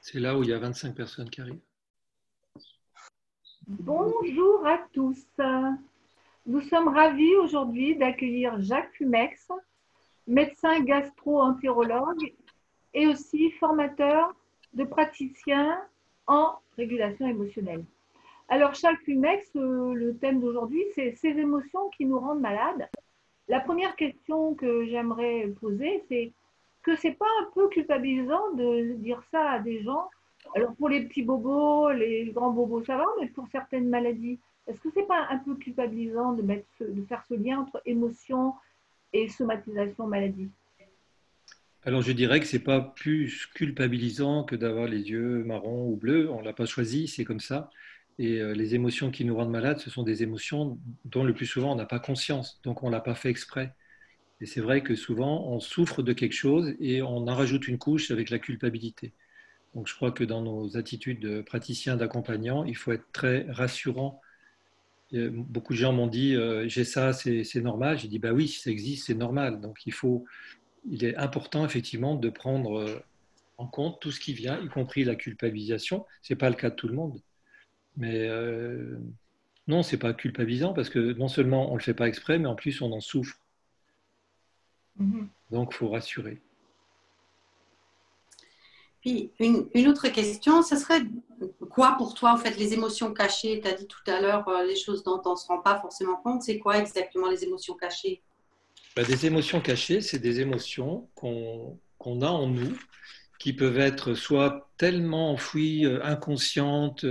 C'est là où il y a 25 personnes qui arrivent. Bonjour à tous. Nous sommes ravis aujourd'hui d'accueillir Jacques Fumex, médecin gastro-entérologue et aussi formateur de praticiens en régulation émotionnelle. Alors, Jacques Fumex, le thème d'aujourd'hui, c'est ces émotions qui nous rendent malades. La première question que j'aimerais poser, c'est que c'est pas un peu culpabilisant de dire ça à des gens. Alors pour les petits bobos, les grands bobos, ça va, mais pour certaines maladies, est-ce que c'est pas un peu culpabilisant de faire ce lien entre émotion et somatisation maladie? Alors je dirais que c'est pas plus culpabilisant que d'avoir les yeux marrons ou bleus. On l'a pas choisi, c'est comme ça. Et les émotions qui nous rendent malades, ce sont des émotions dont le plus souvent on n'a pas conscience, donc on l'a pas fait exprès. Et c'est vrai que souvent on souffre de quelque chose et on en rajoute une couche avec la culpabilité. Donc je crois que dans nos attitudes de praticiens, d'accompagnants, il faut être très rassurant. Beaucoup de gens m'ont dit j'ai ça, c'est normal. J'ai dit bah oui, si ça existe, c'est normal. Donc il est important effectivement de prendre en compte tout ce qui vient, y compris la culpabilisation. C'est pas le cas de tout le monde, mais non, c'est pas culpabilisant parce que non seulement on le fait pas exprès, mais en plus on en souffre. Mhm. Donc faut rassurer. Puis, une autre question, ce serait quoi pour toi, en fait, les émotions cachées? Tu as dit tout à l'heure les choses dont on ne se rend pas forcément compte. C'est quoi exactement les émotions cachées? Bah, des émotions cachées, c'est des émotions qu'on a en nous qui peuvent être soit tellement enfouies, inconscientes,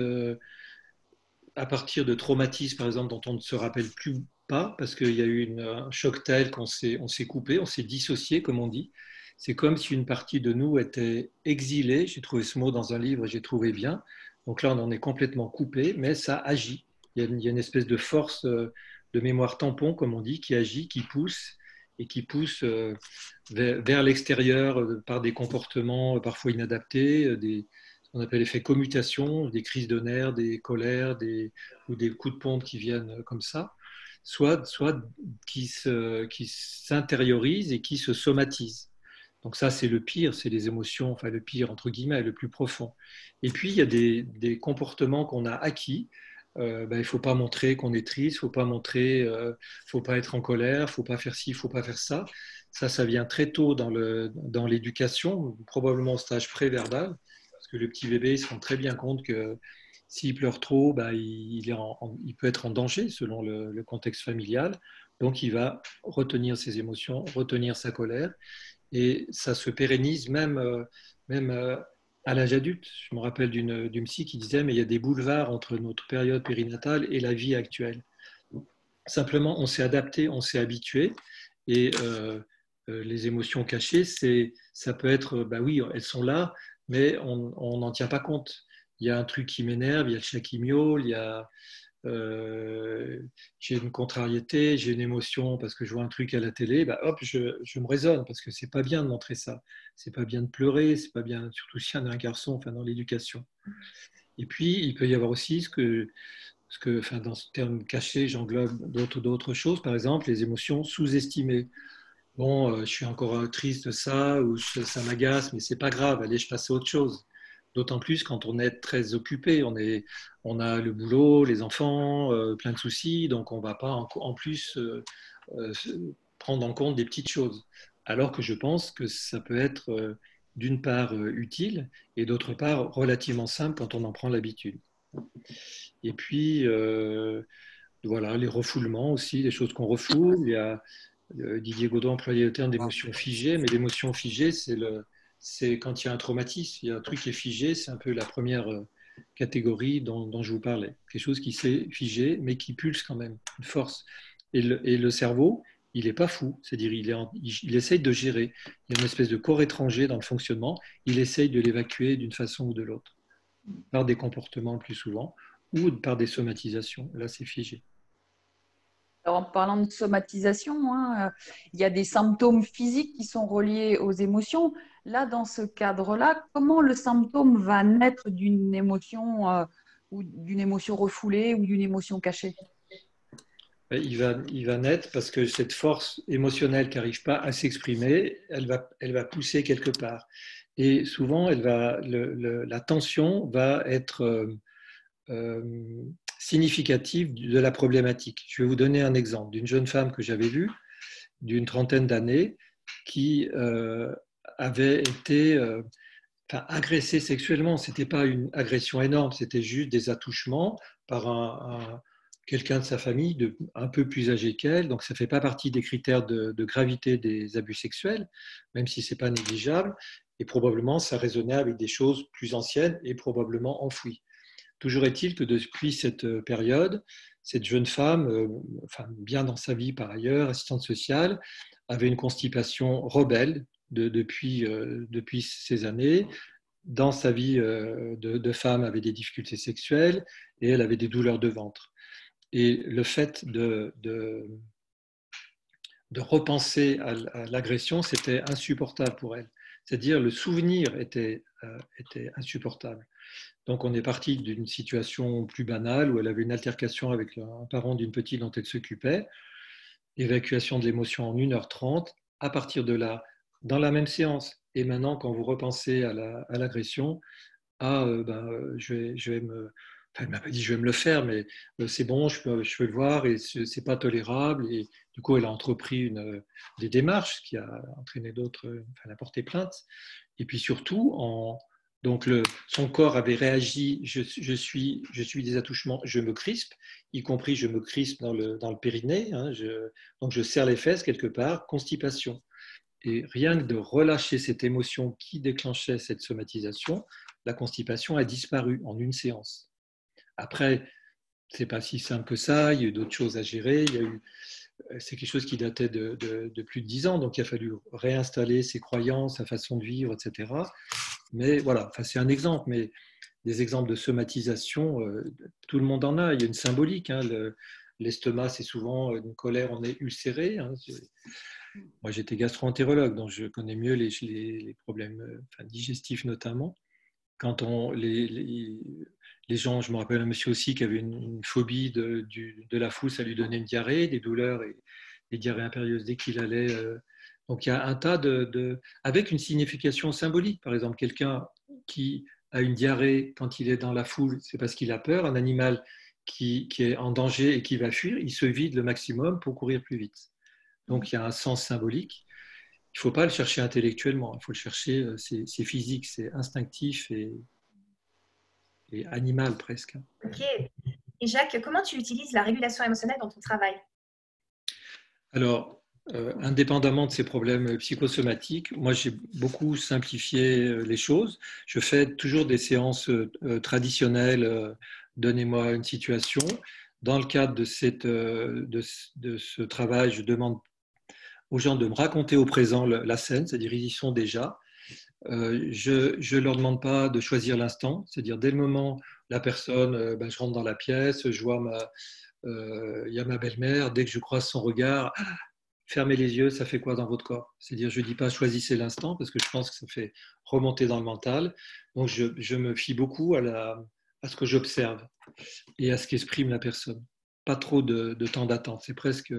à partir de traumatismes, par exemple, dont on ne se rappelle plus pas, parce qu'il y a eu un choc tel on s'est coupé, on s'est dissocié, comme on dit. C'est comme si une partie de nous était exilée. J'ai trouvé ce mot dans un livre, j'ai trouvé bien. Donc là, on en est complètement coupé, mais ça agit. Il y a une espèce de force de mémoire tampon, comme on dit, qui agit, qui pousse et qui pousse vers l'extérieur par des comportements parfois inadaptés, ce qu'on appelle l'effet commutation, des crises de nerfs, des colères, ou des coups de pompe qui viennent comme ça, soit qui s'intériorisent et qui se somatisent. Donc ça, c'est le pire, c'est les émotions, enfin le pire, entre guillemets, le plus profond. Et puis, il y a des comportements qu'on a acquis. Ben, il ne faut pas montrer qu'on est triste, il ne faut pas montrer, faut pas être en colère, il ne faut pas faire ci, il ne faut pas faire ça. Ça vient très tôt dans l'éducation, probablement au stage préverbal, parce que le petit bébé se rend très bien compte que s'il pleure trop, bah, il peut être en danger selon le contexte familial. Donc, il va retenir ses émotions, retenir sa colère, et ça se pérennise même à l'âge adulte. Je me rappelle d'une psy qui disait, mais il y a des boulevards entre notre période périnatale et la vie actuelle. Simplement, on s'est adapté, on s'est habitué, et les émotions cachées, ça peut être, bah oui, elles sont là, mais on n'en tient pas compte. Il y a un truc qui m'énerve, il y a le chat qui miaule, euh, j'ai une contrariété, j'ai une émotion parce que je vois un truc à la télé, bah hop, je me raisonne parce que c'est pas bien de montrer ça. C'est pas bien de pleurer, c'est pas bien, surtout si on est un garçon, enfin dans l'éducation. Et puis, il peut y avoir aussi enfin, dans ce terme caché, j'englobe d'autres choses, par exemple, les émotions sous-estimées. Bon, je suis encore triste de ça, ou ça m'agace, mais c'est pas grave, allez, je passe à autre chose. D'autant plus quand on est très occupé, on a le boulot, les enfants, plein de soucis, donc on ne va pas en plus euh, prendre en compte des petites choses. Alors que je pense que ça peut être d'une part utile et d'autre part relativement simple quand on en prend l'habitude. Et puis, voilà, les refoulements aussi, les choses qu'on refoule. Il y a Didier Godin employait le terme d'émotion figée, mais l'émotion figée, c'est quand il y a un traumatisme, il y a un truc qui est figé, c'est un peu la première catégorie dont je vous parlais. Quelque chose qui s'est figé, mais qui pulse quand même, une force. Et le cerveau, il n'est pas fou, c'est-à-dire il essaye de gérer. Il y a une espèce de corps étranger dans le fonctionnement, il essaye de l'évacuer d'une façon ou de l'autre, par des comportements le plus souvent, ou par des somatisations. Là, c'est figé. Alors, en parlant de somatisation, il y a des symptômes physiques qui sont reliés aux émotions. Là, dans ce cadre-là, comment le symptôme va naître d'une émotion ou d'une émotion refoulée ou d'une émotion cachée? Il va naître parce que cette force émotionnelle qui n'arrive pas à s'exprimer, elle va pousser quelque part. Et souvent, la tension va être significative de la problématique. Je vais vous donner un exemple d'une jeune femme que j'avais vue, d'une trentaine d'années, qui avait été agressée sexuellement. Ce n'était pas une agression énorme, c'était juste des attouchements par quelqu'un de sa famille un peu plus âgé qu'elle. Donc ça ne fait pas partie des critères de gravité des abus sexuels, même si ce n'est pas négligeable. Et probablement, ça résonnait avec des choses plus anciennes et probablement enfouies. Toujours est-il que depuis cette période, cette jeune femme, bien dans sa vie par ailleurs, assistante sociale, avait une constipation rebelle depuis ces années. Dans sa vie de femme, avait des difficultés sexuelles et elle avait des douleurs de ventre. Et le fait de repenser à l'agression, c'était insupportable pour elle. C'est-à-dire le souvenir était insupportable. Donc on est parti d'une situation plus banale où elle avait une altercation avec un parent d'une petite dont elle s'occupait, évacuation de l'émotion en 1h30. À partir de là, dans la même séance, et maintenant quand vous repensez à l'agression, je vais me... Enfin, elle m'a pas dit je vais me le faire, mais c'est bon, je vais le voir et c'est pas tolérable. Et du coup, elle a entrepris des démarches, ce qui a entraîné d'autres, elle a porté plainte. Et puis surtout, son corps avait réagi, je suis des attouchements, je me crispe, y compris je me crispe dans le périnée, hein, donc je serre les fesses quelque part, constipation. Et rien que de relâcher cette émotion qui déclenchait cette somatisation, la constipation a disparu en une séance. Après, c'est pas si simple que ça, il y a eu d'autres choses à gérer, c'est quelque chose qui datait de plus de 10 ans, donc il a fallu réinstaller ses croyances, sa façon de vivre, etc. Mais voilà, c'est un exemple, mais des exemples de somatisation, tout le monde en a. Il y a une symbolique. Hein, l'estomac, c'est souvent une colère, on est ulcéré. Hein. Moi, j'étais gastro-entérologue, donc je connais mieux les problèmes digestifs notamment. Quand les gens, je me rappelle un monsieur aussi qui avait une phobie de la foule, ça lui donnait une diarrhée, des douleurs et des diarrhées impérieuses dès qu'il allait. Donc il y a un tas avec une signification symbolique. Par exemple, quelqu'un qui a une diarrhée quand il est dans la foule, c'est parce qu'il a peur. Un animal qui est en danger et qui va fuir, il se vide le maximum pour courir plus vite. Donc il y a un sens symbolique. Il ne faut pas le chercher intellectuellement, il faut le chercher, c'est physique, c'est instinctif et animal presque. Ok. Et Jacques, comment tu utilises la régulation émotionnelle dans ton travail? Alors, indépendamment de ces problèmes psychosomatiques, moi j'ai beaucoup simplifié les choses. Je fais toujours des séances traditionnelles, donnez-moi une situation. Dans le cadre de ce travail, je demande aux gens de me raconter au présent la scène, c'est-à-dire ils y sont déjà. Je ne leur demande pas de choisir l'instant, c'est-à-dire dès le moment la personne, je rentre dans la pièce, je vois il y a ma belle-mère, dès que je croise son regard, fermez les yeux, ça fait quoi dans votre corps? C'est-à-dire je ne dis pas choisissez l'instant parce que je pense que ça fait remonter dans le mental. Donc je me fie beaucoup à ce que j'observe et à ce qu'exprime la personne. Pas trop de temps d'attente, c'est presque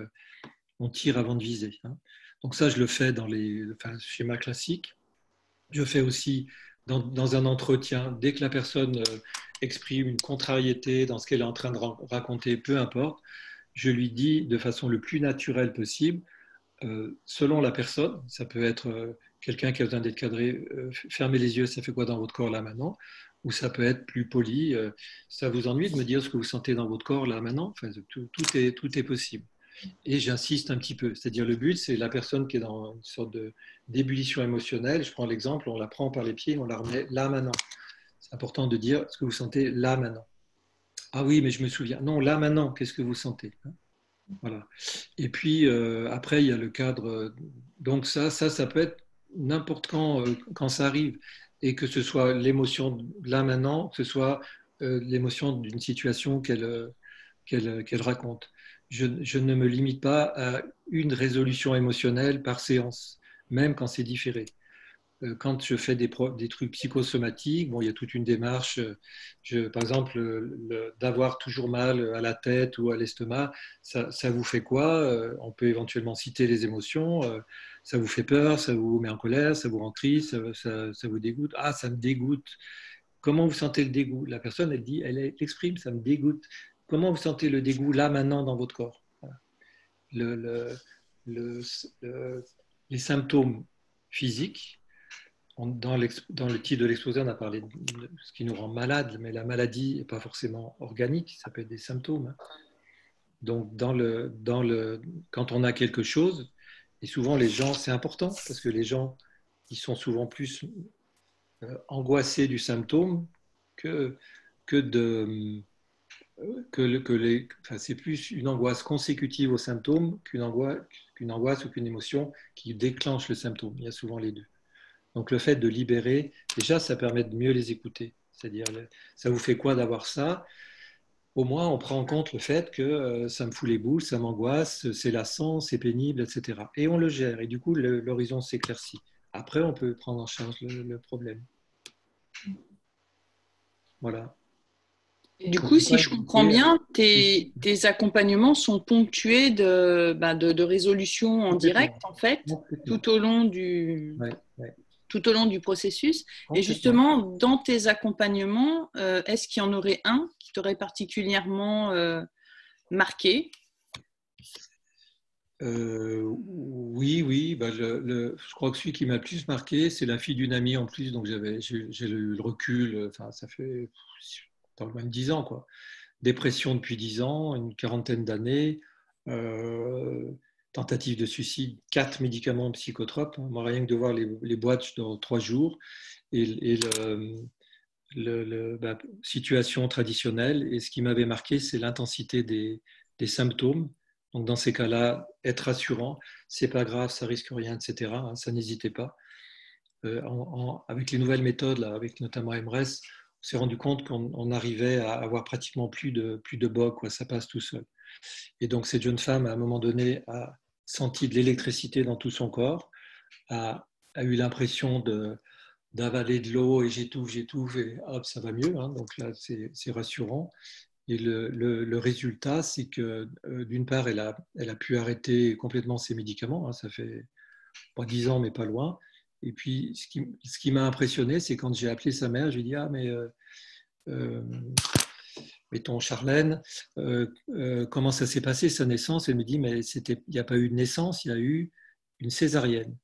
on tire avant de viser. Hein. Donc ça, je le fais dans les schémas classiques. Je fais aussi dans un entretien, dès que la personne exprime une contrariété dans ce qu'elle est en train de raconter, peu importe, je lui dis de façon le plus naturelle possible, selon la personne, ça peut être quelqu'un qui a besoin d'être cadré, fermez les yeux, ça fait quoi dans votre corps là maintenant? Ou ça peut être plus poli, ça vous ennuie de me dire ce que vous sentez dans votre corps là maintenant? Tout est possible. Et j'insiste un petit peu, c'est-à-dire le but, c'est la personne qui est dans une sorte d'ébullition émotionnelle. Je prends l'exemple, on la prend par les pieds, on la remet là maintenant. C'est important de dire ce que vous sentez là maintenant. Ah oui, mais je me souviens. Non, là maintenant, qu'est-ce que vous sentez? Voilà. Et puis après, il y a le cadre. Donc ça peut être n'importe quand ça arrive, et que ce soit l'émotion là maintenant, que ce soit l'émotion d'une situation qu'elle raconte. Je ne me limite pas à une résolution émotionnelle par séance, même quand c'est différé. quand je fais des trucs psychosomatiques, bon, il y a toute une démarche. Par exemple, d'avoir toujours mal à la tête ou à l'estomac, ça vous fait quoi? On peut éventuellement citer les émotions. Ça vous fait peur, ça vous met en colère, ça vous rend triste, ça vous dégoûte. Ah, ça me dégoûte. Comment vous sentez le dégoût? La personne, elle dit, elle exprime, ça me dégoûte. Comment vous sentez le dégoût là, maintenant, dans votre corps? Voilà. Le, le, le, les symptômes physiques, dans le titre de l'exposé, on a parlé de ce qui nous rend malade, mais la maladie n'est pas forcément organique, ça peut être des symptômes. Donc, quand on a quelque chose, et souvent les gens, c'est important, parce que les gens, ils sont souvent plus angoissés du symptôme que c'est plus une angoisse consécutive au symptôme qu'une angoisse ou qu'une émotion qui déclenche le symptôme. Il y a souvent les deux. Donc le fait de libérer, déjà, ça permet de mieux les écouter. C'est-à-dire, ça vous fait quoi d'avoir ça? Au moins, on prend en compte le fait que ça me fout les boules, ça m'angoisse, c'est lassant, c'est pénible, etc. Et on le gère. Et du coup, l'horizon s'éclaircit. Après, on peut prendre en charge le problème. Voilà. Et du coup, si je comprends bien, tes accompagnements sont ponctués de résolution en direct, en fait, tout au long du processus. Et justement, dans tes accompagnements, est-ce qu'il y en aurait un qui t'aurait particulièrement marqué? Oui. Je crois que celui qui m'a le plus marqué, c'est la fille d'une amie en plus. Donc j'ai eu le recul. Enfin, ça fait dans le moins de 10 ans, quoi. Dépression depuis 10 ans, une quarantaine d'années, tentative de suicide, 4 médicaments psychotropes. Moi, rien que de voir les boîtes dans 3 jours et situation traditionnelle. Et ce qui m'avait marqué, c'est l'intensité des symptômes. Donc, dans ces cas-là, être rassurant, c'est pas grave, ça risque rien, etc. Ça n'hésitez pas. Avec les nouvelles méthodes, là, avec notamment MRES, on s'est rendu compte qu'on arrivait à avoir pratiquement plus de bug, quoi, ça passe tout seul. Et donc, cette jeune femme, à un moment donné, a senti de l'électricité dans tout son corps, a eu l'impression d'avaler de l'eau et j'étouffe, et hop, ça va mieux. Hein, donc là, c'est rassurant. Et le résultat, c'est que d'une part, elle a pu arrêter complètement ses médicaments. Hein, ça fait pas 10 ans, mais pas loin. Et puis, ce qui m'a impressionné, c'est quand j'ai appelé sa mère, je lui ai dit, ah, mais mettons Charlène, comment ça s'est passé sa naissance? Elle me dit, mais il n'y a pas eu de naissance, il y a eu une césarienne.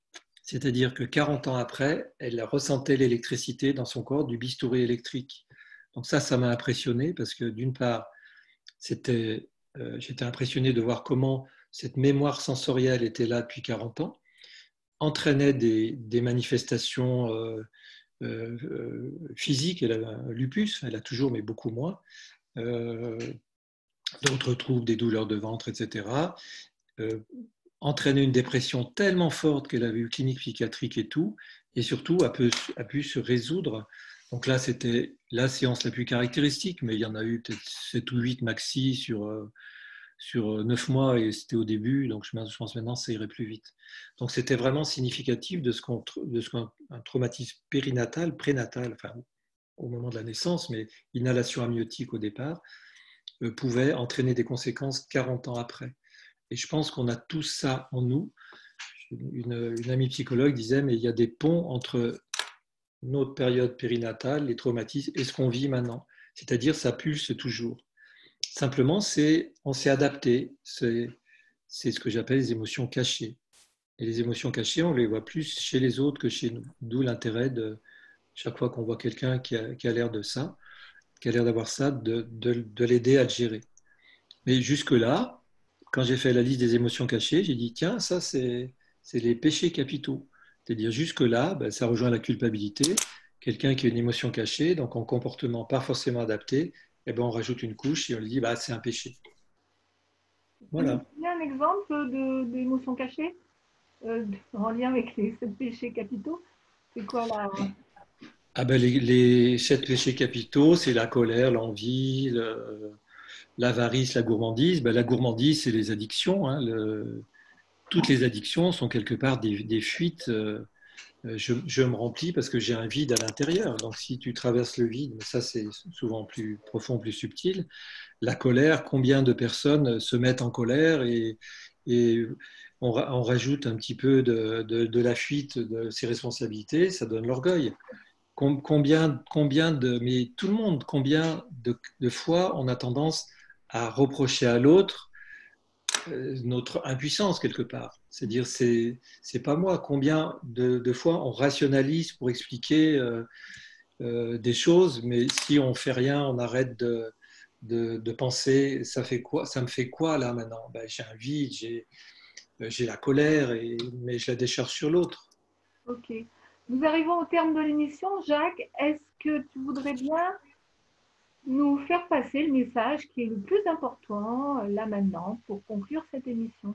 C'est-à-dire que 40 ans après, elle ressentait l'électricité dans son corps du bistouri électrique. Donc ça m'a impressionné parce que d'une part, j'étais impressionné de voir comment cette mémoire sensorielle était là depuis 40 ans, entraînait des manifestations physiques. Elle a un lupus, elle a toujours, mais beaucoup moins. D'autres troubles, des douleurs de ventre, etc. Entraîner une dépression tellement forte qu'elle avait eu clinique psychiatrique et tout, et surtout a pu se résoudre. Donc là, c'était la séance la plus caractéristique, mais il y en a eu peut-être 7 ou 8 maxi sur 9 mois, et c'était au début, donc je pense maintenant ça irait plus vite. Donc c'était vraiment significatif de ce qu'un traumatisme périnatal, prénatal, enfin au moment de la naissance, mais inhalation amniotique au départ, pouvait entraîner des conséquences 40 ans après. Et je pense qu'on a tout ça en nous. Une amie psychologue disait, mais il y a des ponts entre notre période périnatale, les traumatismes, et ce qu'on vit maintenant. C'est-à-dire, ça pulse toujours. Simplement, on s'est adapté. C'est ce que j'appelle les émotions cachées. Et les émotions cachées, on les voit plus chez les autres que chez nous. D'où l'intérêt de, chaque fois qu'on voit quelqu'un qui a l'air de ça, qui a l'air d'avoir ça, de l'aider à le gérer. Mais jusque-là, quand j'ai fait la liste des émotions cachées, j'ai dit, tiens, ça, c'est les péchés capitaux. C'est-à-dire, jusque-là, ça rejoint la culpabilité. Quelqu'un qui a une émotion cachée, donc en comportement pas forcément adapté, on rajoute une couche et on lui dit, c'est un péché. Voilà. Il y a un exemple d'émotion cachée en lien avec les 7 péchés capitaux. C'est quoi là les 7 péchés capitaux, c'est la colère, l'envie, l'avarice, la gourmandise. La gourmandise, c'est les addictions. Hein. Toutes les addictions sont quelque part des fuites je me remplis parce que j'ai un vide à l'intérieur. Donc si tu traverses le vide, mais ça c'est souvent plus profond, plus subtil, la colère, combien de personnes se mettent en colère et on rajoute un petit peu de la fuite de ses responsabilités, ça donne l'orgueil. Mais tout le monde, combien de fois on a tendance à reprocher à l'autre notre impuissance quelque part. C'est-à-dire, c'est pas moi. Combien de fois on rationalise pour expliquer des choses, mais si on fait rien, on arrête de penser, ça fait quoi, ça me fait quoi là maintenant? Ben, j'ai un vide, j'ai la colère, mais je la décharge sur l'autre. Ok. Nous arrivons au terme de l'émission. Jacques, est-ce que tu voudrais bien nous faire passer le message qui est le plus important là maintenant pour conclure cette émission?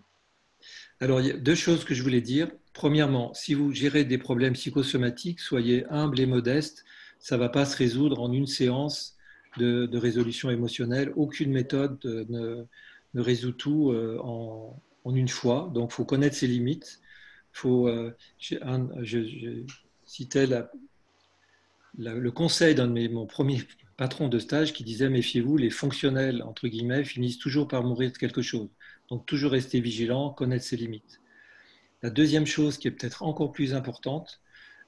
Alors, il y a deux choses que je voulais dire. Premièrement, si vous gérez des problèmes psychosomatiques, soyez humble et modeste. Ça ne va pas se résoudre en une séance de résolution émotionnelle. Aucune méthode ne résout tout en une fois. Donc, il faut connaître ses limites. Je citais le conseil mon premier patron de stage qui disait: méfiez-vous, les fonctionnels, entre guillemets, finissent toujours par mourir de quelque chose. Donc, toujours rester vigilant, connaître ses limites. La deuxième chose qui est peut-être encore plus importante,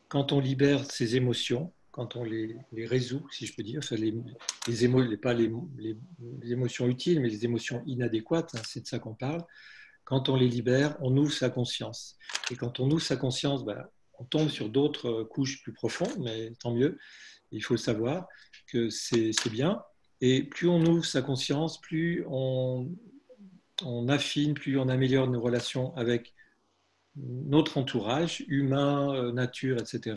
quand on libère ses émotions, quand on les résout, si je peux dire, enfin pas les émotions utiles, mais les émotions inadéquates, hein, c'est de ça qu'on parle, quand on les libère, on ouvre sa conscience. Et quand on ouvre sa conscience, ben, on tombe sur d'autres couches plus profondes, mais tant mieux, il faut le savoir, que c'est bien. Et plus on ouvre sa conscience, plus on affine, plus on améliore nos relations avec notre entourage, humain, nature, etc.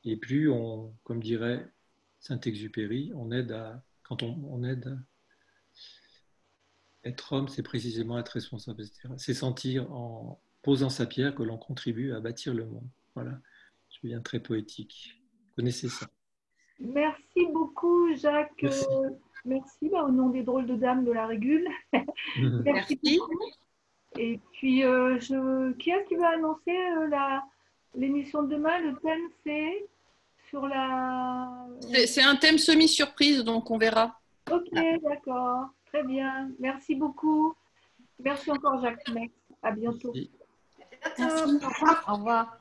Et plus on, comme dirait Saint-Exupéry, quand on aide à être homme, c'est précisément être responsable, etc. C'est sentir en posant sa pierre que l'on contribue à bâtir le monde. Voilà, je deviens très poétique. Vous connaissez ça? Merci beaucoup, Jacques. Merci. Merci au nom des drôles de dames de la Régule. Merci Merci. beaucoup. Et puis, qui est-ce qui va annoncer l'émission de demain? Le thème, c'est sur la... C'est un thème semi-surprise, donc on verra. Ok, d'accord. Très bien. Merci beaucoup. Merci encore, Jacques Mex. À bientôt. Merci. À bientôt. Merci. Au revoir. Au revoir.